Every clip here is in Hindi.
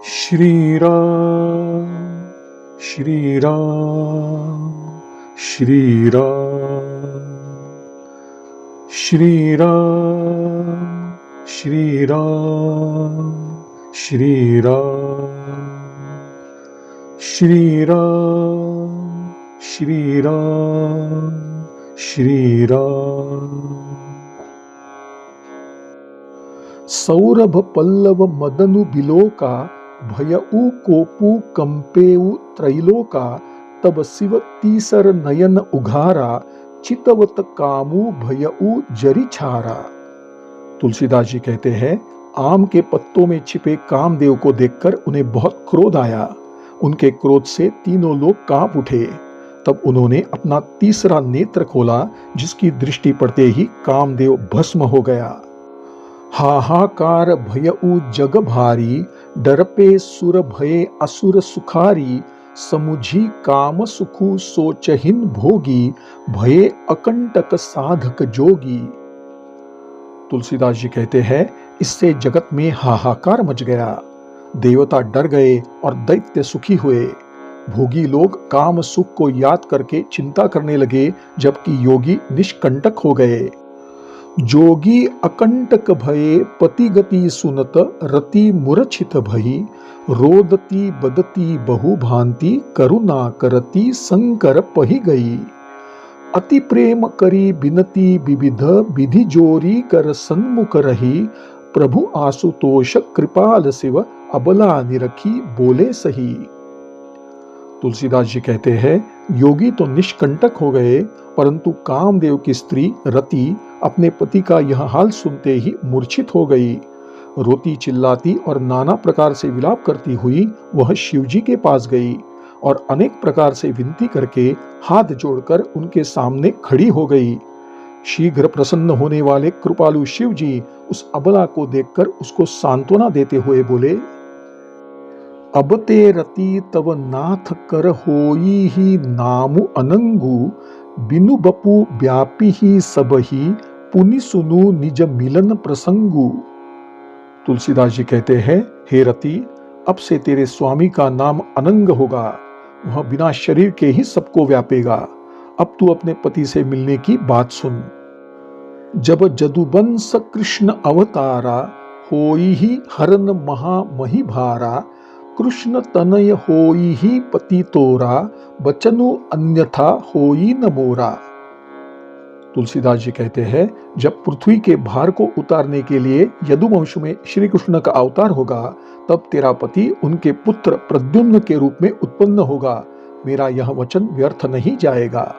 श्री राम श्री राम श्री राम श्री राम श्री राम श्री राम श्री राम श्री राम श्री राम। सौरभ पल्लव मदनु बिलोका भयउ कोपु कंपेउ त्रैलोका तब शिव तीसर नयन उघारा चितवत कामु भयउ जरी छारा। तुलसीदास जी कहते हैं, आम के पत्तों में छिपे कामदेव को देखकर उन्हें बहुत क्रोध आया। उनके क्रोध से तीनों लोग कांप उठे। तब उन्होंने अपना तीसरा नेत्र खोला, जिसकी दृष्टि पड़ते ही कामदेव भस्म हो गया। हाहाकार भयउ जग भारी डरपे सुर भये असुर सुखारी समुझी काम सुखु सोचहिन भोगी भये अकंटक साधक जोगी। तुलसीदास जी कहते हैं, इससे जगत में हाहाकार मच गया। देवता डर गए और दैत्य सुखी हुए। भोगी लोग काम सुख को याद करके चिंता करने लगे, जबकि योगी निष्कंटक हो गए। जोगी अकंटक भये पति गति सुनत रति मूर्छित भई रोदती बदती बहु भांति करुणा करती शंकर पही गई। अति प्रेम करी बिनती विविध विधि जोरी कर सन्मुख रही प्रभु आशुतोष कृपाल शिव अबला निरखी बोले सही। तुलसीदास जी कहते हैं, योगी तो निष्कंटक हो गए, परंतु कामदेव की स्त्री रति अपने पति का यह हाल सुनते ही मूर्छित हो गई। रोती चिल्लाती और नाना प्रकार से विलाप करती हुई वह शिवजी के पास गई और अनेक प्रकार से विनती करके हाथ जोड़कर उनके सामने खड़ी हो गई। शीघ्र प्रसन्न होने वाले कृपालु शिवजी उस अबला को देखकर उसको सांत्वना देते हुए बोले, अब ते रति तव नाथ कर होई ही नामु अनंगु बिनु बपु व्यापी ही सबही पुनि सुनु निज मिलन प्रसंगु। तुलसीदास जी कहते हैं, हे रति, अब से तेरे स्वामी का नाम अनंग होगा। वह बिना शरीर के ही सबको व्यापेगा। अब तू अपने पति से मिलने की बात सुन। जब जदुवंश कृष्ण अवतारा होई ही हरन महा मही भारा कृष्ण तनय होई ही पति तोरा बचनु अन्यथा होई न मोरा। तुलसीदास जी कहते हैं, जब पृथ्वी के भार को उतारने के लिए यदुवंश में श्री कृष्ण का अवतार होगा, तब तेरा पति उनके पुत्र प्रद्युम्न के रूप में उत्पन्न होगा। मेरा यह वचन व्यर्थ नहीं जाएगा।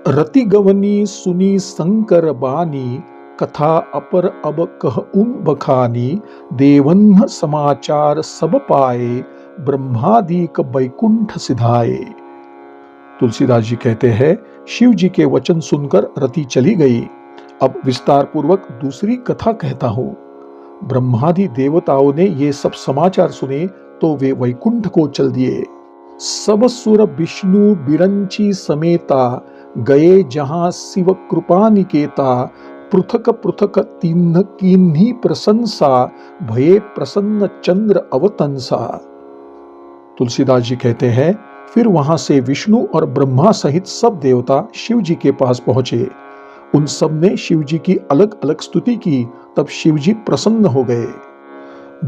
रति गवनी सुनी शंकर बानी कथा अपर अब कह बखानी देवन्ह समाचार सब पाए ब्रह्मादिक बैकुंठ सिधाए। तुलसीदास जी कहते हैं, शिव जी के वचन सुनकर रति चली गई। अब विस्तार पूर्वक दूसरी कथा कहता हूं। ब्रह्मादि देवताओं ने ये सब समाचार सुने तो वे वैकुंठ को चल दिए। सब सुर विष्णु बिरंची समेता गए जहां शिव कृपा निकेता पृथक पृथक तिन्ह कीन्ही प्रशंसा भये प्रसन्न चंद्र अवतंसा। तुलसीदास जी कहते हैं, फिर वहां से विष्णु और ब्रह्मा सहित सब देवता शिव जी के पास पहुंचे। उन सब ने शिव जी की अलग अलग स्तुति की। तब शिव जी प्रसन्न हो गए।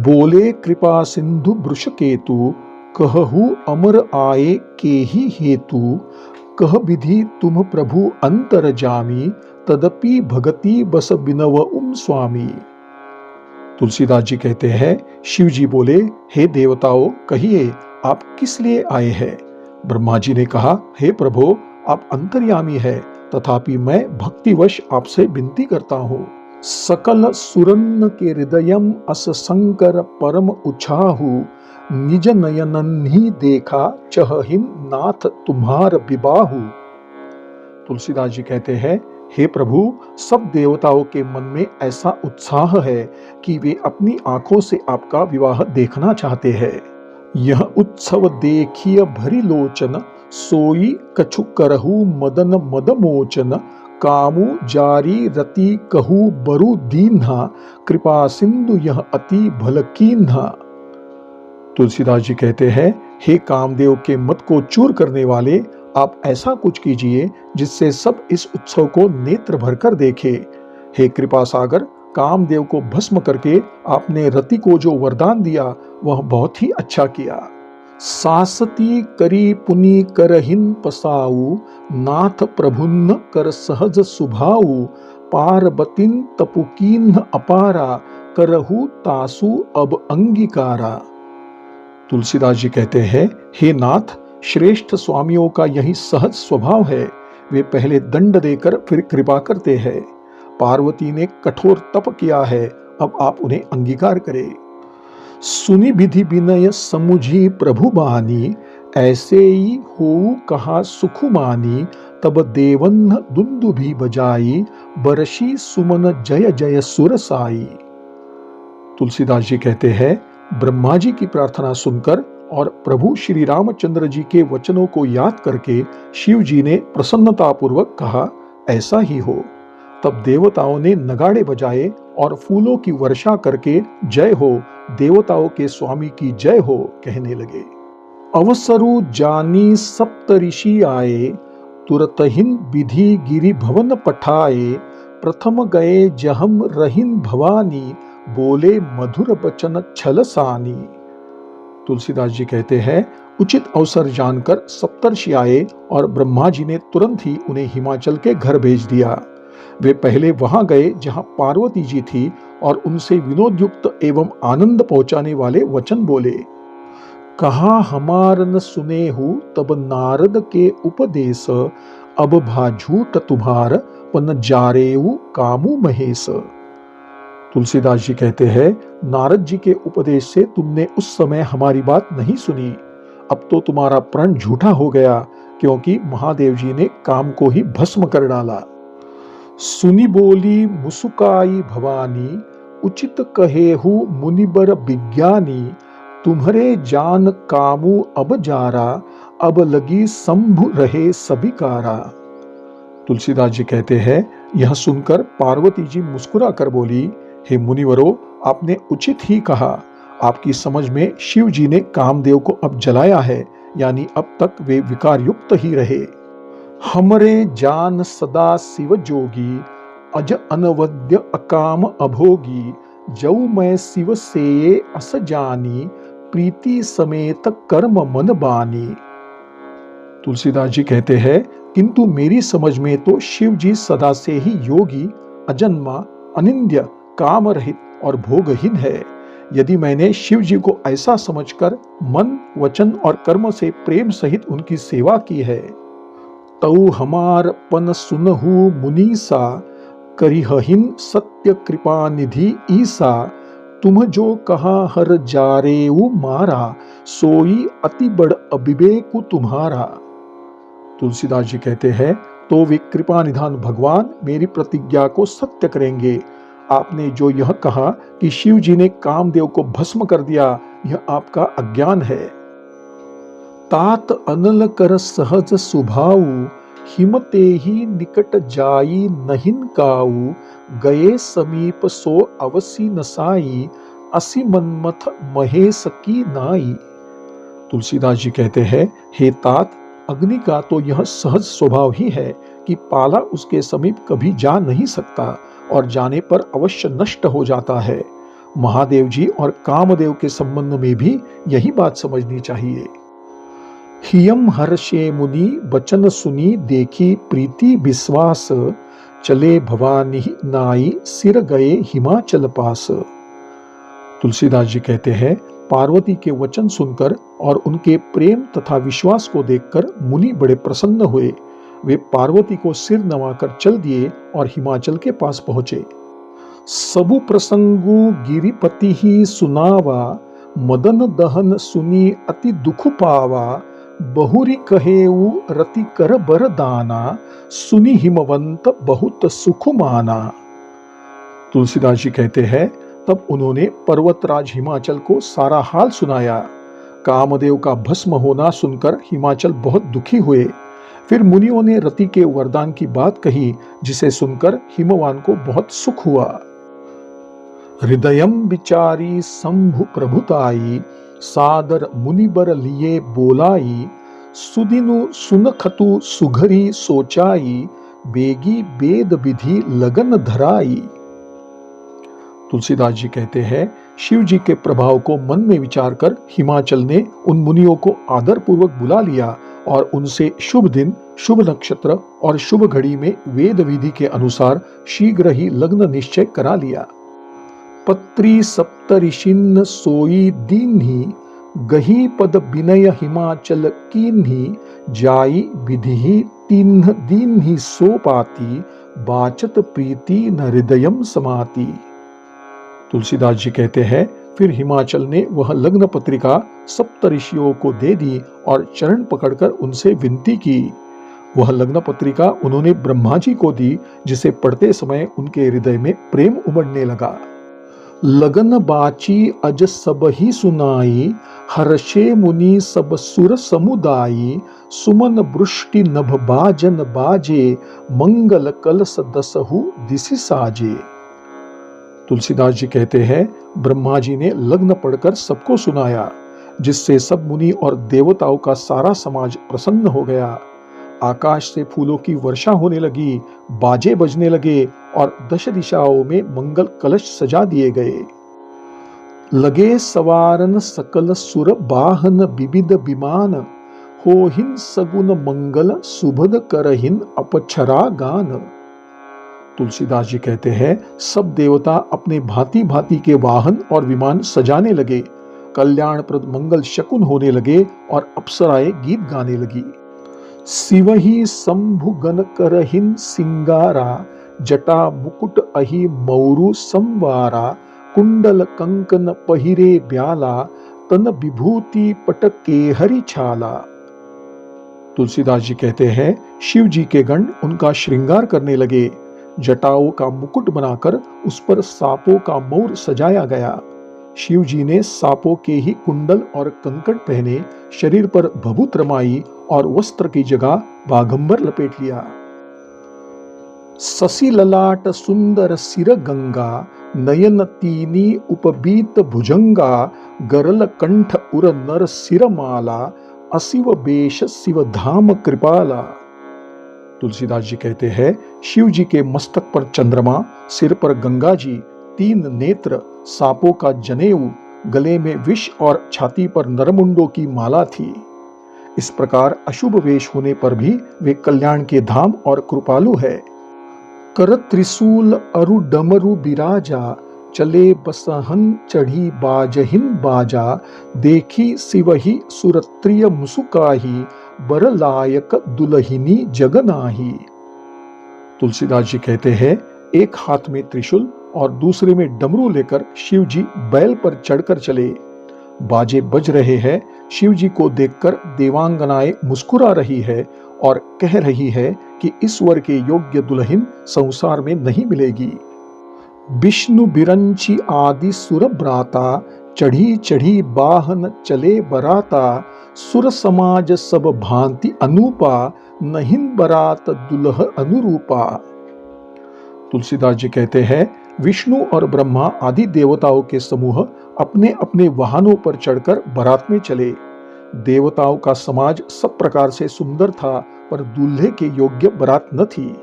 बोले कृपा सिंधु वृष केतु कहहु अमर आए के ही हेतु कह विधि तुम प्रभु अंतर जामी तदपि भगति बस बिनव स्वामी। तुलसीदास जी कहते हैं, शिव जी बोले, हे देवताओं, कहिए आप किस लिए आए हैं। ब्रह्मा जी ने कहा, हे प्रभु, आप अंतर्यामी है, तथापि मैं भक्तिवश आपसे विनती करता हूँ। सकल सुरन्न के हृदयम अस शंकर परम उछाहु निज नयनन ही देखा चहहिन नाथ तुम्हार विबाहु। तुलसीदास जी कहते हैं, हे प्रभु, सब देवताओं के मन में ऐसा उत्साह है कि वे अपनी आंखों से आपका विवाह देखना चाहते हैं। यह उत्सव देखिय भरी लोचन सोई कछु करहु मदन मदमोचन कामु जारी रति कहु बरु दीन्हा कृपा सिंधु यह अति भलकीन्हा। तुलसीदास जी कहते हैं, हे कामदेव के मत को चूर करने वाले, आप ऐसा कुछ कीजिए जिससे सब इस उत्सव को नेत्र भरकर देखे। हे कृपा सागर, कामदेव को भस्म करके आपने रति को जो वरदान दिया वह बहुत ही अच्छा किया। सासती करी पुनि करहिन पसाऊ, नाथ प्रभुन्न कर सहज सुभाऊ, पार्वतीन तपुकीन्ह अपारा, करहु तासु अब अंगीकारा। तुलसीदास जी कहते हैं, हे नाथ, श्रेष्ठ स्वामियों का यही सहज स्वभाव है। वे पहले दंड देकर फिर कृपा करते हैं। पार्वती ने कठोर तप किया है, अब आप उन्हें अंगीकार करें। सुनि विधि विनय समुझी प्रभु बानी, ऐसे ही हो कहा सुखुमानी, तब देवन्न दुंदुभि बजाई, बरसी सुमन जय जय सुरसाई। तुलसीदास जी कहते हैं, ब्रह्मा जी की प्रार्थना सुनकर और प्रभु श्री रामचंद्र जी के वचनों को याद करके शिव जी ने प्रसन्नतापूर्वक कहा, ऐसा ही हो। तब देवताओं ने नगाड़े बजाए और फूलों की वर्षा करके जय हो, देवताओं के स्वामी की जय हो कहने लगे। अवसरु जानी सप्त ऋषि आए, तुरतहिन विधि गिरि भवन पठाए, प्रथम गए जहम रहिन भवानी, बोले मधुर बचन छल सानी। तुलसीदास जी कहते हैं, उचित अवसर जानकर सप्तर्षि आए और ब्रह्मा जी ने तुरंत ही उन्हें हिमाचल के घर भेज दिया। वे पहले वहां गए जहां पार्वती जी थी और उनसे विनोद युक्त एवं आनंद पहुंचाने वाले वचन बोले। कहा हमार न सुने हूँ तब नारद के उपदेश, अब भा झूठ तुम्हार पन जारेऊ कामू महेश। तुलसीदास जी कहते हैं, नारद जी के उपदेश से तुमने उस समय हमारी बात नहीं सुनी। अब तो तुम्हारा प्रण झूठा हो गया, क्योंकि महादेव जी ने काम को ही भस्म कर डाला। सुनी बोली मुसुकाई भवानी, उचित कहेहु मुनिबर विज्ञानी, तुम्हारे जान कामू अब जारा, अब लगी शंभु रहे सबिकारा। तुलसीदास जी कहते हैं, यह सुनकर पार्वती जी मुस्कुरा कर बोली, हे मुनिवरो, आपने उचित ही कहा। आपकी समझ में शिव जी ने कामदेव को अब जलाया है, यानी अब तक वे विकार युक्त ही रहे। हमरे जान सदा शिव जोगी, अज अनवद्य अकाम अभोगी, जऊ मैं शिव सेये अस जानी, प्रीति समेत कर्म मन बानी। तुलसीदास जी कहते हैं, किंतु मेरी समझ में तो शिव जी सदा से ही योगी, अजन्मा, अनिंद्य, काम रहित और भोगहीन है। यदि मैंने शिव जी को ऐसा समझकर मन, वचन और कर्म से प्रेम सहित उनकी सेवा की है, तऊ हमार पन सुनहु मुनीसा, करिहहिन सत्य कृपा निधि ईसा, तुम जो कहा हर जारेऊ मारा, सोई अति बड़ अविवेकु तुम्हारा। तुलसीदास जी कहते हैं, तो वे कृपा निधान भगवान मेरी प्रतिज्ञा को सत्य करेंगे। आपने जो यह कहा कि शिव जी ने कामदेव को भस्म कर दिया, यह आपका अज्ञान है। तात अनल कर सहज सुभाऊ, हिमते ही निकट जाई नहिन काऊ, गए समीप सो अवसी नसाई, असी मनमथ महेश की नाई। तुलसीदास जी कहते हैं, हे तात, अग्नि का तो यह सहज स्वभाव ही है कि पाला उसके समीप कभी जा नहीं सकता और जाने पर अवश्य नष्ट हो जाता है। महादेव जी और कामदेव के संबंध में भी यही बात समझनी चाहिए। हियम हर्षे मुनि बचन सुनी, देखी प्रीति विश्वास, चले भवानी नाई सिर गए हिमाचल पास। तुलसीदास जी कहते हैं, पार्वती के वचन सुनकर और उनके प्रेम तथा विश्वास को देखकर मुनि बड़े प्रसन्न हुए। वे पार्वती को सिर नवाकर चल दिए और हिमाचल के पास पहुंचे। सबु प्रसंगु गिरिपति ही सुनावा, मदन दहन सुनी अति दुख पावा, बहुरी कहेऊ रति कर बरदाना, सुनी हिमवंत बहुत सुख माना। तुलसीदास जी कहते हैं, तब उन्होंने पर्वतराज हिमाचल को सारा हाल सुनाया। कामदेव का भस्म होना सुनकर हिमाचल बहुत दुखी हुए। फिर मुनियों ने रति के वरदान की बात कही, जिसे सुनकर हिमवान को बहुत सुख हुआ। हृदयम विचारी शंभु प्रभुताई, सादर मुनिबर लिए बोलाई, सुदिनु सुनखतु सुघरी सोचाई, बेगी वेद विधि लगन धराई। तुलसीदास जी कहते हैं, शिव जी के प्रभाव को मन में विचार कर हिमाचल ने उन मुनियों को आदर पूर्वक बुला लिया और उनसे शुभ दिन, शुभ नक्षत्र और शुभ घड़ी में वेद विधि के अनुसार शीघ्र ही लग्न निश्चय करा लिया। पत्री सप्तऋषिन सोई दीन्ही, गही पद विनय हिमाचल कीन्ही, जाई विधि तिन्ह दीन्ही सो पाती, बाचत प्रीति न हृदयम समाती। तुलसीदास जी कहते हैं, फिर हिमाचल ने वह लग्न पत्रिका सप्तऋषियों को दे दी और चरण पकड़कर उनसे विनती की। वह लग्न पत्रिका उन्होंने ब्रह्मा जी को दी, जिसे पढ़ते समय उनके हृदय में प्रेम उमड़ने लगा। लगन बाची अज सब ही सुनाई, हर्षे मुनि सब सुर समुदायी, सुमन वृष्टि नभ बाजन बाजे, मंगल कलश दसहु दिसि साजे। तुलसीदास जी कहते हैं, ब्रह्मा जी ने लग्न पढ़कर सबको सुनाया, जिससे सब मुनि और देवताओं का सारा समाज प्रसन्न हो गया। आकाश से फूलों की वर्षा होने लगी, बाजे बजने लगे और दश दिशाओं में मंगल कलश सजा दिए गए। लगे सवारन सकल सुर बाहन विविध विमान, होहिन सगुन मंगल सुभद करहिन अपक्षरा गान। तुलसीदास जी कहते हैं, सब देवता अपने भांति भांति के वाहन और विमान सजाने लगे, कल्याणप्रद मंगल शकुन होने लगे और अप्सराएं गीत गाने लगी। शिवहि शंभु गण करहिन सिंगारा, जटा मुकुट अहि मौरु संवारा, कुंडल कंकन पहिरे ब्याला, तन विभूति पटके हरि छाला। तुलसीदास जी कहते हैं, शिव जी के गण उनका श्रृंगार करने लगे। जटाओं का मुकुट बनाकर उस पर सांपों का मौर सजाया गया। शिव जी ने सांपों के ही कुंडल और कंकण पहने, शरीर पर भभूत रमाई और वस्त्र की जगह बाघंबर लपेट लिया। शशि ललाट सुंदर सिर गंगा, नयन तीनी उपबीत भुजंगा, गरल कंठ उर नर सिर माला, अशिव बेश शिव धाम कृपाला। तुलसीदास जी कहते हैं, शिव जी के मस्तक पर चंद्रमा, सिर पर गंगा जी, 3 नेत्र, सांपों का जनेऊ, गले में विष और छाती पर नरमुंडों की माला थी। इस प्रकार अशुभ वेश होने पर भी वे कल्याण के धाम और कृपालु है। कर त्रिशूल अरु डमरु बिराजा, चले बसहन चढ़ी बाजहिन बाजा, देखी शिवहि सुरत्रिय मुसुकाही, बर लायक दुलहिनी जगनाही। तुलसीदास जी कहते हैं, एक हाथ में त्रिशूल और दूसरे में डमरू लेकर शिव जी बैल पर चढ़कर चले। बाजे बज रहे हैं। शिव जी को देखकर देवांगनाएं मुस्कुरा रही है और कह रही है कि इस वर के योग्य दुल्हन संसार में नहीं मिलेगी। विष्णु बिरंची आदि सुर ब्राता, चढ़ी चढ़ी बाहन चले बराता, सुर समाज सब भांति अनूपा, नहिन बरात दुल्ह अनुरूपा। तुलसीदास जी कहते हैं, विष्णु और ब्रह्मा आदि देवताओं के समूह अपने अपने वाहनों पर चढ़कर बारात में चले। देवताओं का समाज सब प्रकार से सुंदर था, पर दूल्हे के योग्य बारात न थी।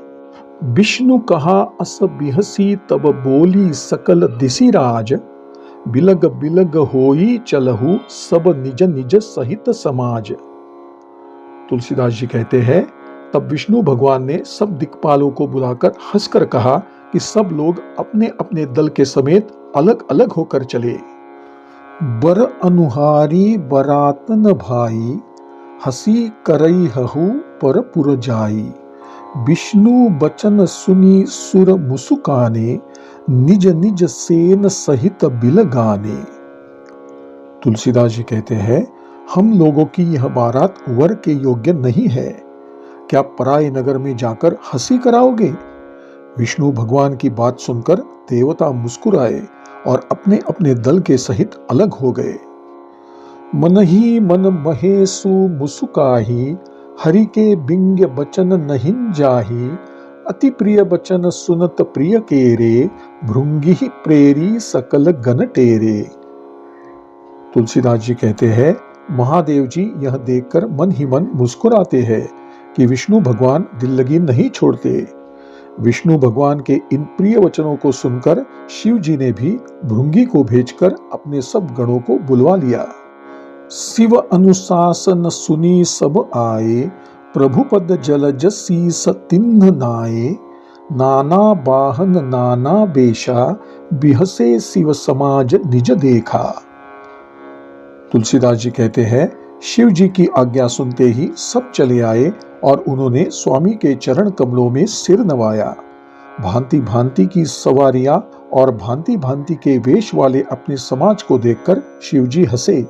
विष्णु कहा अस बिहसी तब बोली सकल दिशि राज, बिलग बिलग होई चलहु सब निज निज सहित समाज। तुलसीदास जी कहते हैं, तब विष्णु भगवान ने सब दिक्पालों को बुलाकर हंसकर कहा कि सब लोग अपने अपने दल के समेत अलग अलग होकर चले। बर अनुहारी बरातन भाई, हसी करई हहु पर पुर जाई, विष्णु बचन सुनी सुर मुसुकाने, निज निज सेन सहित बिल गाने। तुलसीदास जी कहते हैं, हम लोगों की यह बारात वर के योग्य नहीं है। क्या पराये नगर में जाकर हंसी कराओगे? विष्णु भगवान की बात सुनकर देवता मुस्कुराए और अपने अपने दल के सहित अलग हो गए। मन ही मन महेशु मुसुकाही, हरि के बिंग बचन नहिं जाही, अति प्रिय बचन सुनत प्रिय केरे, भृंगी प्रेरी सकल गण टेरे। तुलसीदास जी कहते हैं, महादेव जी यह देखकर मन ही मन मुस्कुराते हैं कि विष्णु भगवान दिल लगी नहीं छोड़ते। विष्णु भगवान के इन प्रिय वचनों को सुनकर शिव जी ने भी भृंगी को भेजकर अपने सब गणों को बुलवा लिया। शिव अनुशासन सुनी सब आए, प्रभुपद जलज शीस तिन्ह नाये, नाना बाहन नाना बेशा, बिहसे शिव समाज निज देखा। तुलसीदास जी कहते हैं, शिव जी की आज्ञा सुनते ही सब चले आए और उन्होंने स्वामी के चरण कमलों में सिर नवाया। भांति भांति की सवारियां और भांति भांति के वेश वाले अपने समाज को देखकर शिव जी हंसे।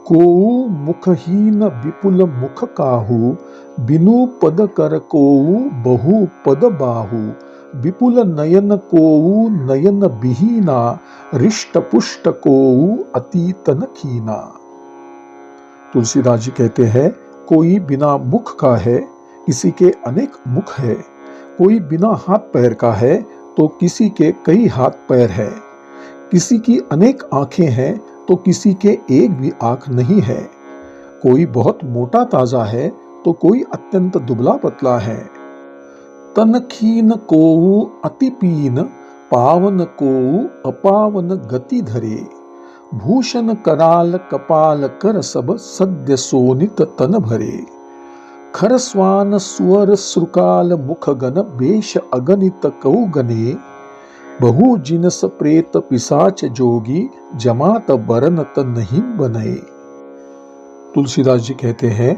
कोऊ मुखहीन विपुल मुख काहू, बिनु पद कर कोऊ बहु पद बाहू, विपुल नयन कोऊ नयन बिहीना, रिष्ट पुष्ट कोऊ अति तन खीना। तुलसीदास जी कहते हैं, कोई बिना मुख का है, किसी के अनेक मुख है। कोई बिना हाथ पैर का है तो किसी के कई हाथ पैर है। किसी की अनेक आंखें हैं तो किसी के एक भी आंख नहीं है। कोई बहुत मोटा ताजा है तो कोई अत्यंत दुबला पतला है। तन खीन कोऊ अति पीन, पावन कोऊ अपावन गति धरे, भूषण कराल कपाल कर सब, सद्य सोनित तन भरे, खरस्वान सुअर श्रुकाल मुख गन, बेश अगणित कऊ गने, बहु जिनस प्रेत पिशाच जोगी, जमात बरनत नहीं बने। तुलसीदास जी कहते हैं,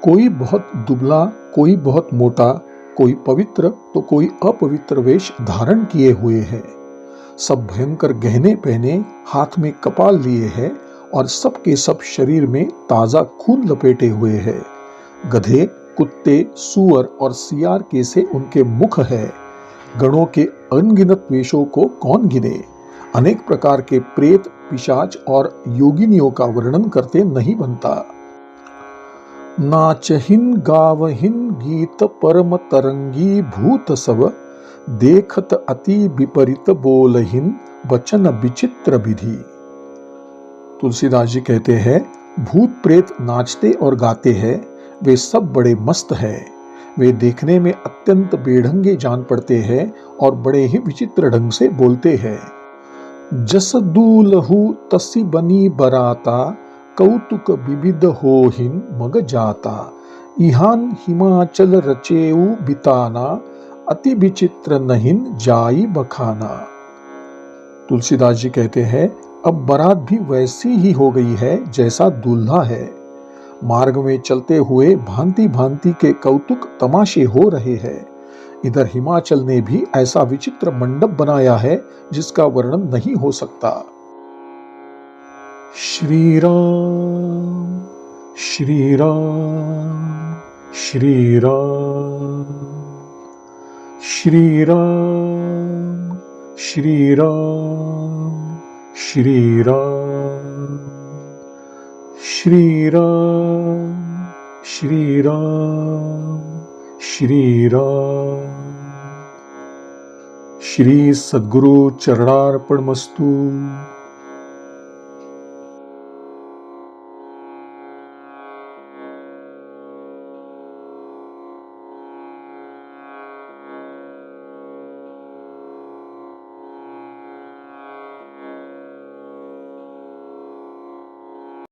कोई बहुत दुबला, कोई बहुत मोटा, कोई पवित्र तो कोई अपवित्र वेश धारण किए हुए है। सब भयंकर गहने पहने, हाथ में कपाल लिए हैं और सबके सब शरीर में ताजा खून लपेटे हुए है। गधे, कुत्ते, सूअर और सियार के से उनके मुख है। गणों के अनगिनत वेशों को कौन गिने। अनेक प्रकार के प्रेत, पिशाच और योगिनियों का वर्णन करते नहीं बनता। नाचहिन गावहिन गीत परम तरंगी भूत सब, देखत अति विपरीत बोलहिन, वचन विचित्र विधि। तुलसीदास जी कहते हैं, भूत प्रेत नाचते और गाते हैं, वे सब बड़े मस्त हैं। वे देखने में अत्यंत बेढंगे जान पड़ते हैं और बड़े ही विचित्र ढंग से बोलते हैं। जस दूलहु तसी बनी बराता, कौतुक विविध होहिन मग जाता, इहान हिमाचल रचेऊ बिताना, अति विचित्र नहिन जाई बखाना। तुलसीदास जी कहते हैं, अब बारात भी वैसी ही हो गई है जैसा दूल्हा है। मार्ग में चलते हुए भांति भांति के कौतुक तमाशे हो रहे हैं। इधर हिमाचल ने भी ऐसा विचित्र मंडप बनाया है जिसका वर्णन नहीं हो सकता। श्री राम श्री राम श्री राम श्री राम श्री राम श्री राम श्री राम श्री राम श्री राम। श्री सद्गुरु चरणार्पणमस्तु।